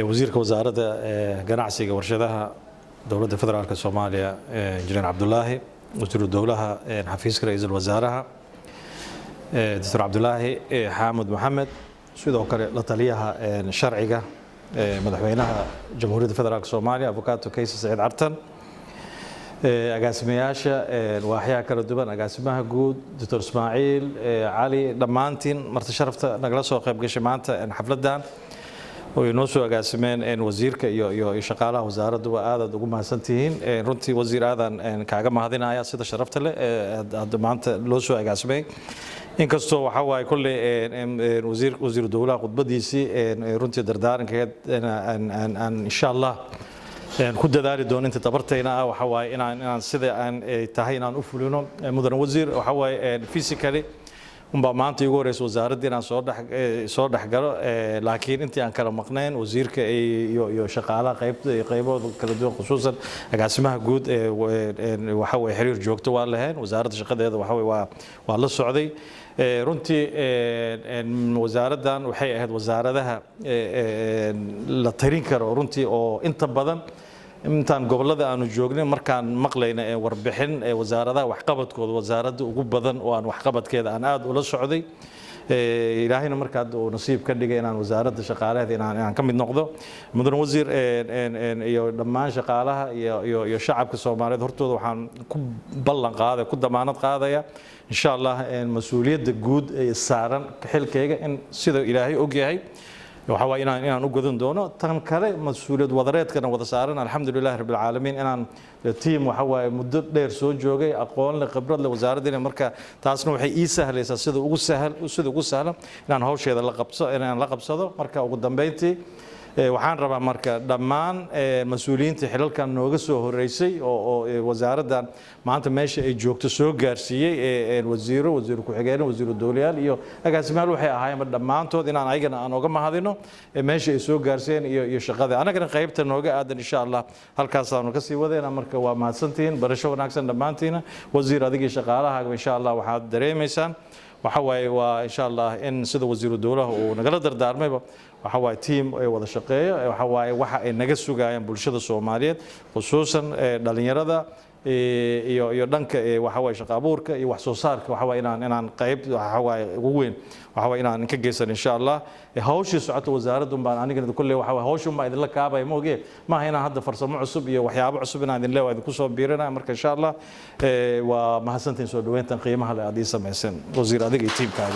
wasiirka wasaaradda ganacsiga warshadaha dowladda federaalka Soomaaliya Injineer Cabdullaahi wasiirka dowlaha xafiiska ra'iisul wasaaraha Dr. Cabdullaahi Xaamud Maxamed sidoo kale la taliyaha sharciga madaxweynaha Jamhuuriyadda Federaalka Soomaaliya Avocado Kaysa Saciid Cartan agaasimayaasha waaxyaha kala duwan agaasimaha guud Dr. Ismaaciil Cali dhammaantiin marti sharafta nagala soo qayb gashay maanta xafladan oo inoo soo agaasimeen wasiirka iyo shaqaalaha wasaaraddu aad ugu mahadsantihiin runtii wasiir aadan kaaga mahadinaya sida sharafta leh maanta loo soo agaasimay inkastoo waxa waay kulli wasiir dowlaha khudbadiisii runtii dardaarankeed aan insha Allah ku dadaali doono inta tabartayna waxa waay inaan sida aan tahay inaan u fulino mudan wasiir waxa waay physically maanta igu horeysa wasaaradda inaan soo dhaxgalo laakiin intii aan kala maqnayn wasiirka iyo shaqaalaha qaybooda kala duwan khusuusan agaasimaha guud waxa way xiriir joogto waa lahayn wasaaradda shaqadeeda waxa way waa la socday runtii wasaaraddan waxay ahayd wasaaradaha la tarin karo runtii oo inta badan intaan gobolada aanu joognay markaan maqlayna warbixin wasaaradaha waxqabadkooda wasaaradda ugu badan oo aan waxqabadkeeda aan aad ula socday ilaahayna markaa uu nasiib ka dhigay inaan wasaaradda shaqaalaheeda inaan ka mid noqdo mudan wasiir iyo dhammaan shaqaalaha iyo shacabka Soomaaliyeed hortooda waxaan ku ballan qaaday ku damaanad qaadaya insha Allah mas'uuliyadda guud ee saaran xilkayga in sida ilaahay og yahay waxa waa inaan u godan doono tan kale mas'uuliyad wadareedkana wada saaran alxamdulillaah rabbil caalamiin inaan team waxa waa muddo dheer soo joogay aqoon leh khibrad leh wasaaradda marka taasna waxay ii sahlaysaa sida ugu sahlan inaan hawsheeda la qabsado marka ugu dambeyntii waxaan rabaa marka dhammaan mas'uuliyiinta xilalkan nooga soo horeysay oo wasaaraddan maanta meesha ay joogto soo gaarsiiyay wasiir ku xigeen wasiir dowlayaal iyo agaasimayaal waxay ahaayeen dhammaantood inaan ayagana aan uga mahadino meesha ay soo gaarsiiyeen iyo shaqada anagana qaybta nooga aadan insha Allah halkaas aanu ka sii wadayna marka waa mahadsantihiin barasho wanaagsan dhammaantiina wasiir adigii shaqaalaha insha Allah waxaad dareemaysaan waxa waaye waa insha Allah in sida wasiir dowlaha uu nagala dardaarmayba waxa waaye team ay wada shaqeeyo waxa waaye waxa ay naga sugayaan bulshada Soomaaliyeed khusuusan dhalinyarada iyo dhanka waxa waaye shaqo abuurka iyo wax soo saarka waxa waaye inaan qayb waxa waaye ugu weyn waxa waaye inaan ka geysan insha Allah hawshii socoto wasaaraddu baan anigana kulli waxa waaye hawshu ma idin la kaabay moogee ma hayna hadda farsamo cusub iyo waxyaabo cusub inaan idin leeyahay ku soo biirina marka insha Allah waa mahadsantiin soo dhaweyntan qiimaha leh aad ii sameeyeen wasiir adiga iyo teamkaaga